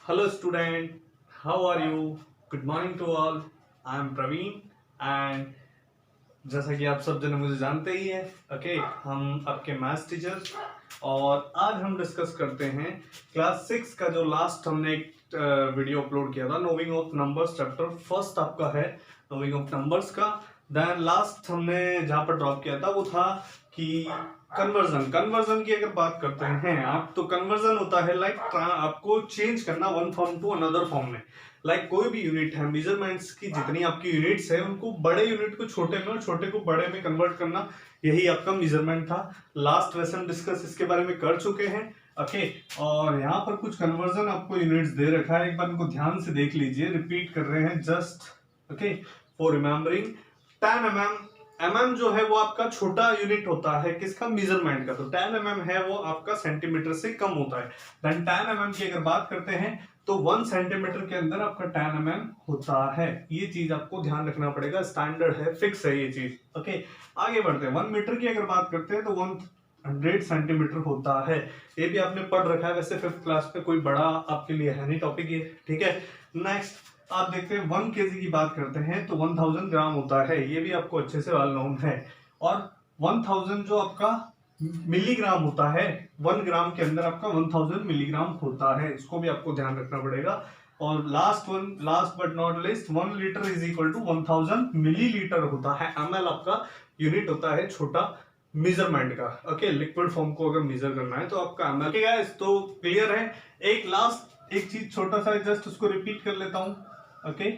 Hello student, how are you? Good morning to all. I am Praveen and जैसा कि आप सब जने मुझे जानते ही हैं, ओके हम आपके मैथ्स टीचर और आज हम डिस्कस करते हैं क्लास 6 का जो लास्ट हमने एक वीडियो अपलोड किया था नोविंग ऑफ नंबर्स चैप्टर फर्स्ट आपका है नोविंग ऑफ नंबर्स का। देन लास्ट हमने जहाँ पर ड्रॉप किया था वो था कि कन्वर्जन की अगर बात करते हैं आप तो कन्वर्जन होता है लाइक आपको चेंज करना one form to another form में। लाइक कोई भी यूनिट है मेजरमेंट्स की जितनी आपकी यूनिट्स है उनको बड़े यूनिट को छोटे में और छोटे को बड़े में कन्वर्ट करना, यही आपका मेजरमेंट था। लास्ट लेसन डिस्कस इसके बारे में कर चुके हैं ओके। और यहाँ पर कुछ कन्वर्जन आपको यूनिट्स दे रखा है, एक बार इनको ध्यान से देख लीजिए, रिपीट कर रहे हैं just okay for remembering. 10 mm mm जो है वो आपका छोटा यूनिट होता है किसका, मेजरमेंट का, तो 10 mm है वो आपका सेंटीमीटर से कम होता है। देन 10 mm की अगर बात करते हैं तो 1 सेंटीमीटर के अंदर आपका 10 mm होता है। ये चीज आपको ध्यान रखना पड़ेगा, स्टैंडर्ड है, फिक्स है ये चीज ओके। आगे बढ़ते हैं, 1 मीटर की अगर बात करते हैं तो 100 सेंटीमीटर होता है। ये भी आपने पढ़ रखा है वैसे 5th क्लास में, कोई बड़ा आपके लिए है नहीं टॉपिक ये, ठीक है। नेक्स्ट आप देखते हैं 1 केजी की बात करते हैं तो 1000 ग्राम होता है, ये भी आपको अच्छे से वेल नोन है। और 1000 जो आपका मिलीग्राम होता है, 1 ग्राम के अंदर आपका 1000 मिलीग्राम होता है, इसको भी आपको ध्यान रखना पड़ेगा। और last but not least 1 litre is equal to 1000 millilitre होता है। ml आपका यूनिट होता है छोटा मेजरमेंट का ओके। लिक्विड फॉर्म को अगर मेजर करना है तो आपका ml okay guys, तो क्लियर है। एक लास्ट एक चीज छोटा सा जस्ट उसको रिपीट कर लेता हूं ओके।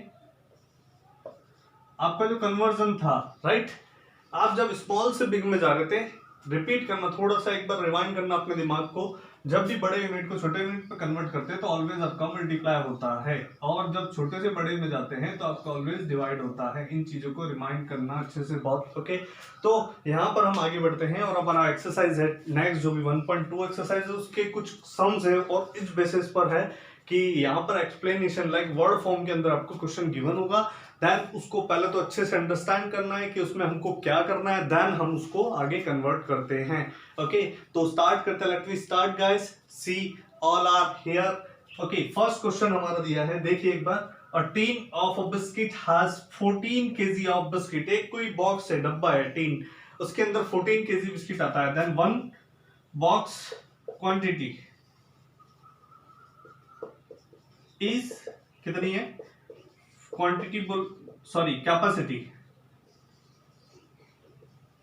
आपका जो कन्वर्जन था राइट, आप जब स्मॉल से बिग में जा रहे थे, रिपीट करना थोड़ा सा, एक बार रिवाइंड करना अपने दिमाग को, जब भी बड़े यूनिट को छोटे यूनिट में कन्वर्ट करते हैं तो ऑलवेज आपका मल्टीप्लाई होता है, और जब छोटे से बड़े में जाते हैं तो आपका ऑलवेज डिवाइड होता है। इन चीजों को रिमाइंड करना अच्छे से बहुत ओके। तो यहाँ पर हम आगे बढ़ते हैं और हमारा एक्सरसाइज है नेक्स्ट जो भी 1.2 एक्सरसाइज है, उसके कुछ सम्स है और इस बेसिस पर है कि यहाँ पर एक्सप्लेनेशन लाइक वर्ड फॉर्म के अंदर आपको क्वेश्चन गिवन होगा। देन उसको पहले तो अच्छे से अंडरस्टैंड करना है कि उसमें हमको क्या करना है, देन हम उसको आगे कन्वर्ट करते हैं ओके। तो स्टार्ट करते हैं, let we start guys, see all are here okay. First question हमारा दिया है, देखिए एक बार, a tin of a biscuit has 14 KG of biscuit. एक कोई बॉक्स है, डब्बा है, टीन, उसके अंदर 14 केजी बिस्किट आता है। देन 1 बॉक्स क्वांटिटी इज कितनी है, quantity sorry capacity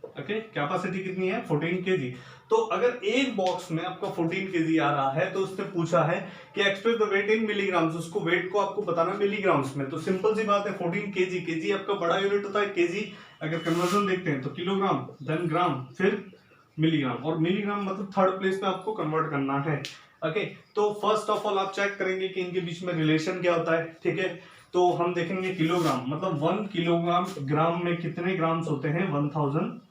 okay, capacity कितनी है 14 केजी। तो अगर एक बॉक्स में आपका 14 केजी आ रहा है तो उसने पूछा है कि express the weight in milligrams, उसको वेट को आपको बताना मिलीग्राम्स में। तो सिंपल सी बात है, 14 केजी, केजी आपका बड़ा यूनिट होता है, केजी अगर कन्वर्जन देखते हैं तो किलोग्राम, देन ग्राम, फिर मिलीग्राम, और मिलीग्राम मतलब थर्ड प्लेस में आपको कन्वर्ट करना है ओके। तो फर्स्ट ऑफ ऑल आप चेक करेंगे कि इनके बीच में रिलेशन क्या होता है, ठीक है। तो हम देखेंगे किलोग्राम, मतलब 1 किलोग्राम, ग्राम में कितने ग्राम्स होते हैं, 1000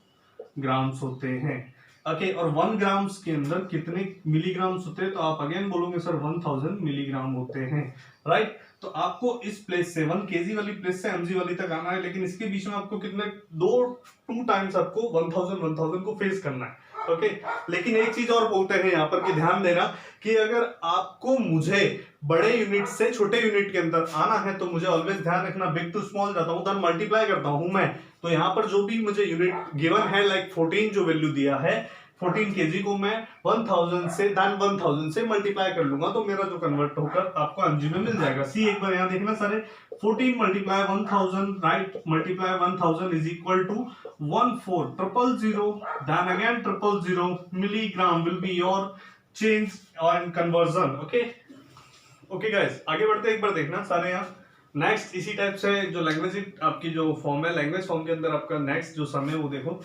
ग्राम्स होते हैं ओके। और 1 ग्राम्स के अंदर कितने मिलीग्राम्स होते हैं, तो आप अगेन बोलोगे सर 1000 मिलीग्राम होते हैं राइट। तो आपको इस प्लेस से 1 केजी वाली प्लेस से mg वाली तक आना है, लेकिन इसके बीच में आपको कितने टू टाइम्स आपको 1000 को फेस करना है ओके। लेकिन एक चीज और बोलते हैं यहाँ पर कि ध्यान देना कि अगर आपको मुझे बड़े यूनिट से छोटे यूनिट के अंदर आना है तो मुझे ऑलवेज ध्यान रखना, बिग टू स्मॉल जाता हूं, देन मल्टीप्लाई करता हूं मैं। तो यहाँ पर जो भी मुझे यूनिट गिवन है लाइक 14 जो वैल्यू दिया है 14 केजी को मैं 1000 से देन 1000 से मल्टीप्लाई कर लूंगा तो मेरा जो कन्वर्ट होकर आपको mg में मिल जाएगा। सी एक बार यहाँ देखना सारे, 14 multiply 1000 right, multiply 1000 is equal to 14000 then again 000 milligram will be your change and conversion okay. Okay guys, आगे बढ़ते हैं, एक बार देखना सारे यहाँ। नेक्स्ट इसी टाइप से जो लैंग्वेज आपकी जो फॉर्म है, लैंग्वेज फॉर्म के अंदर आपका नेक्स्ट जो सम है वो देखो,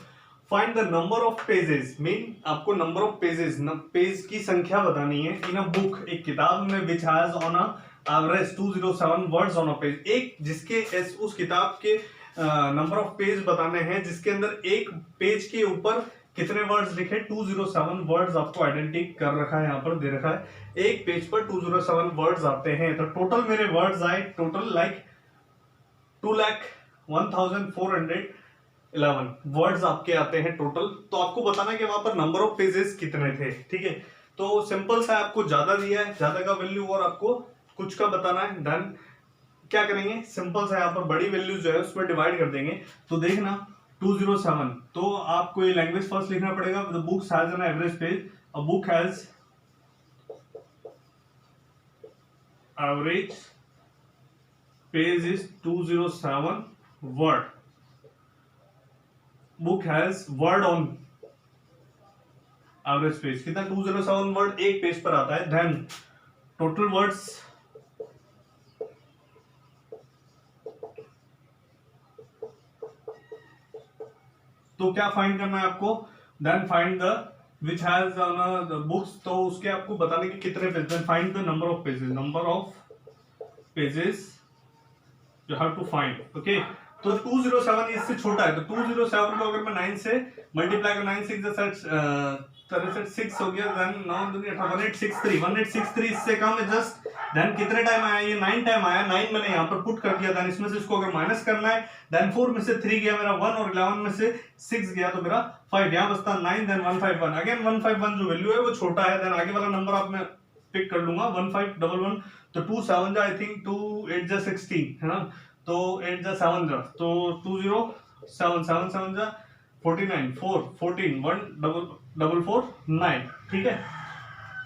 find the number of pages, mean आपको नंबर ऑफ पेजेस, पेज की संख्या बतानी है इन अ बुक, एक किताब में which has on a average 207 words on a page, एक जिसके उस किताब के नंबर ऑफ पेज बताने हैं जिसके अंदर एक पेज के ऊपर कितने वर्ड्स लिखे, 207 वर्ड्स आपको आइडेंटिटी कर रखा है, यहाँ पर दे रखा है, एक पेज पर 207 वर्ड्स आते हैं। तो टोटल मेरे वर्ड्स आए टोटल लाइक 2,04,11 वर्ड्स आपके आते हैं टोटल। तो आपको बताना है कि वहां पर नंबर ऑफ पेजेस कितने थे, ठीक है। तो सिंपल सा आपको ज्यादा दिया है, ज्यादा का वैल्यू और आपको कुछ का बताना है, देन क्या करेंगे, सिंपल सा यहाँ पर बड़ी वैल्यू जो है उसमें डिवाइड कर देंगे। तो देखना 207, तो आपको ये लैंग्वेज फर्स्ट लिखना पड़ेगा। The book has an average page, a book has average page is 207 word, book has word on average page, कितना 207 वर्ड एक पेज पर आता है। देन टोटल वर्ड्स, तो क्या फाइंड करना है आपको, then find the which has the books, तो उसके आपको बताने के कितने page, then find the number of pages, number of pages you have to find. Okay, तो 207 इससे छोटा है, तो 207 को अगर मैं 9 से मल्टीप्लाई कर, 9 6 6 हो गया, देन 1863 इससे कम है जस्ट। देन कितने टाइम आया, ये 9 टाइम आया, 9 मैंने यहाँ पर पुट कर दिया, देन इसमें से इसको अगर माइनस करना है, देन 4 में से 3 गया मेरा 1 और 11 में से 6 गया तो मेरा 5, यहाँ बचता 9, देन 151, अगेन 151 जो वैल्यू है वो छोटा है, देन आगे वाला नंबर आप मैं पिक कर लूंगा 1511, तो 2 7 जा, आई थिंक 2 8 जा 16 है ना, तो 8 जा 7 जा, तो 207 7 7 जा 49 4 14 1449, ठीक है,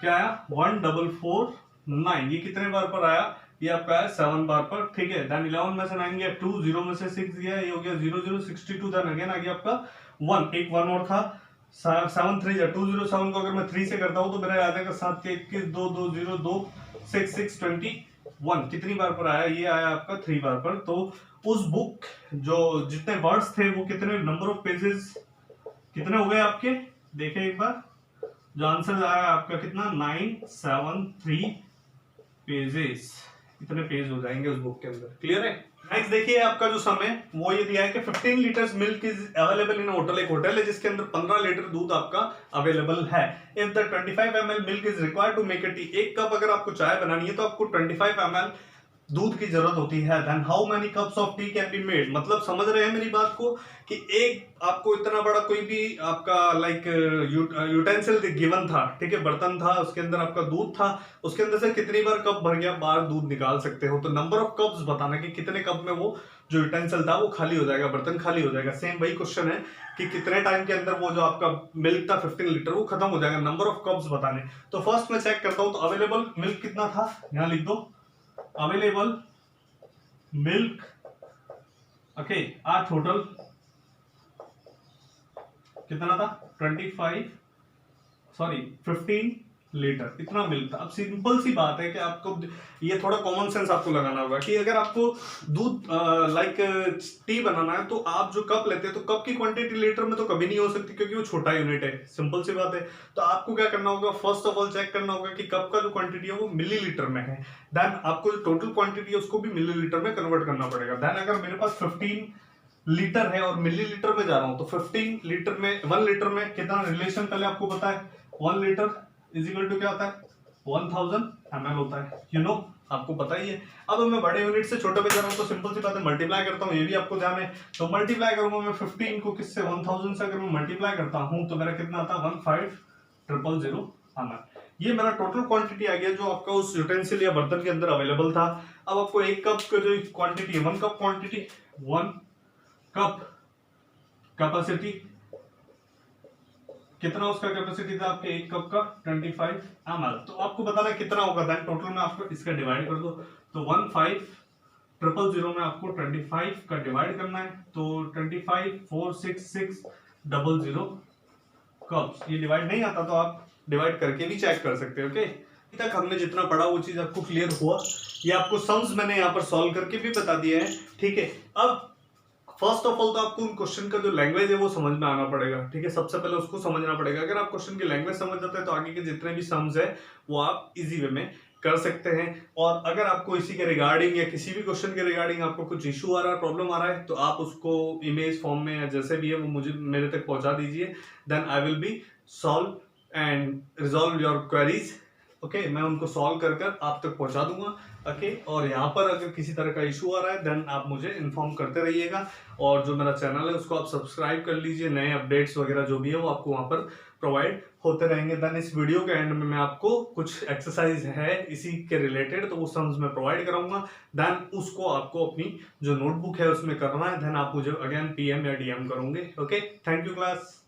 क्या आया 1449, ये कितने बार पर आया, ये आपका है 7 बार पर, ठीक है। देन 11 में से 9 गया 2, 0 में से 6 गया, ये हो गया 0062, देन अगेन आ गया आपका 1, एक 1 और था, 7 3 जा 207 को अगर मैं 3 से करता हूं तो मेरा याद है 7 के 21 2 2 0 2 6 6 21, कितनी बार पर आया, ये आया आपका 3 बार पर। तो उस बुक जो जितने वर्ड्स थे वो कितने, नंबर ऑफ पेजेस कितने हो गए आपके, देखे एक बार, जो आंसर आया आपका कितना 973 पेजेस, इतने पेज हो जाएंगे उस बुक के अंदर, क्लियर है। नेक्स्ट देखिए आपका जो सम है वो ये दिया है कि 15 litres milk is available in hotel, एक होटल है जिसके अंदर 15 लीटर दूध आपका अवेलेबल है। If the 25 ml milk is required to make a tea, एक कप अगर आपको चाय बनानी है तो आपको 25 ml दूध की जरूरत होती है, then how many cups of tea can be made, मतलब समझ रहे हैं मेरी बात को, कि एक आपको इतना बड़ा कोई भी आपका लाइक यूटेंसिल गिवन था, ठीक है, बर्तन था, उसके अंदर आपका दूध था, उसके अंदर से कितनी बार कप भर गया, बार दूध निकाल सकते हो, तो नंबर ऑफ कप्स बताना कि कितने कप में वो जो यूटेंसिल था वो खाली हो जाएगा, बर्तन खाली हो जाएगा। सेम वही क्वेश्चन है कि कितने टाइम के अंदर वो जो आपका मिल्क था 15 लीटर वो खत्म हो जाएगा, नंबर ऑफ कप्स बताने। तो फर्स्ट मैं चेक करता हूं, तो अवेलेबल मिल्क कितना था, यहां लिख दो अवेलेबल मिल्क, ओके, आज टोटल कितना था 15 लीटर, इतना मिल्क था। अब सिंपल सी बात है कि आपको ये थोड़ा कॉमन सेंस आपको लगाना होगा कि अगर आपको दूध लाइक टी बनाना है तो आप जो कप लेते हैं तो कप की क्वांटिटी लीटर में तो कभी नहीं हो सकती क्योंकि वो छोटा यूनिट है, सिंपल सी बात है। तो आपको क्या करना होगा, फर्स्ट ऑफ ऑल चेक करना होगा कि कप का जो क्वांटिटी है वो मिलीलीटर में है, देन आपको जो टोटल क्वांटिटी है उसको भी मिलीलीटर में कन्वर्ट करना पड़ेगा। देन अगर मेरे पास 15 लीटर है और मिलीलीटर में जा रहा हूं तो 15 लीटर में 1 लीटर में कितना रिलेशन पहले आपको पता है, 1 लीटर इज इक्वल टू क्या होता है 1000 ml होता है, यू नो, आपको पता ही है। अब मैं बड़े यूनिट से छोटे पे जा रहा हूं तो सिंपल सी बात है मल्टीप्लाई करता हूं, ये भी आपको ध्यान है। तो मल्टीप्लाई करूंगा मैं 15 को किससे 1000 से, अगर मैं मल्टीप्लाई करता हूं तो मेरा कितना आता है 15000 ml। ये मेरा टोटल क्वांटिटी आ गया जो आपका उस यूटेंसिल या बर्तन के अंदर अवेलेबल था। अब आपको एक कप का जो क्वांटिटी है 1 कप क्वांटिटी, 1 कप कैपेसिटी, कितना उसका कैपेसिटी था आपके एक कप का 25 ml। तो आपको बताना है कितना होगा, देन टोटल में आपको इसका डिवाइड कर दो, तो 15000 में आपको 25 का डिवाइड करना है, तो 25,466,00 कप्स। ये डिवाइड नहीं आता तो आप डिवाइड करके भी चेक कर सकते हो। ओके, अभी तक हमने जितना पढ़ा वो चीज आपको क्लियर हुआ, ये आपको सम्स मैंने यहाँ पर सॉल्व करके भी बता दिया है, ठीक है। अब फर्स्ट ऑफ ऑल तो आपको उन क्वेश्चन का जो लैंग्वेज है वो समझ में आना पड़ेगा, ठीक है, सबसे पहले उसको समझना पड़ेगा। अगर आप क्वेश्चन की लैंग्वेज समझ जाते हैं तो आगे के जितने भी सम्स है वो आप इजी वे में कर सकते हैं। और अगर आपको इसी के रिगार्डिंग या किसी भी क्वेश्चन के रिगार्डिंग आपको कुछ इशू आ रहा है, प्रॉब्लम आ रहा है, तो आप उसको इमेज फॉर्म में या जैसे भी है वो मुझे मेरे तक पहुंचा दीजिए, then I will be solve and resolve your queries. Okay, मैं उनको सॉल्व कर कर आप तक पहुंचा दूंगा। ओके, और यहाँ पर अगर किसी तरह का इशू आ रहा है देन आप मुझे इन्फॉर्म करते रहिएगा, और जो मेरा चैनल है उसको आप सब्सक्राइब कर लीजिए, नए अपडेट्स वगैरह जो भी है वो आपको वहाँ पर प्रोवाइड होते रहेंगे। देन इस वीडियो के एंड में मैं आपको कुछ एक्सरसाइज है इसी के रिलेटेड, तो वो सम्स मैं प्रोवाइड कराऊंगा। देन उसको आपको अपनी जो नोटबुक है उसमें करना है, देन आप मुझे अगेन PM या DM करोगे। Okay, thank you class.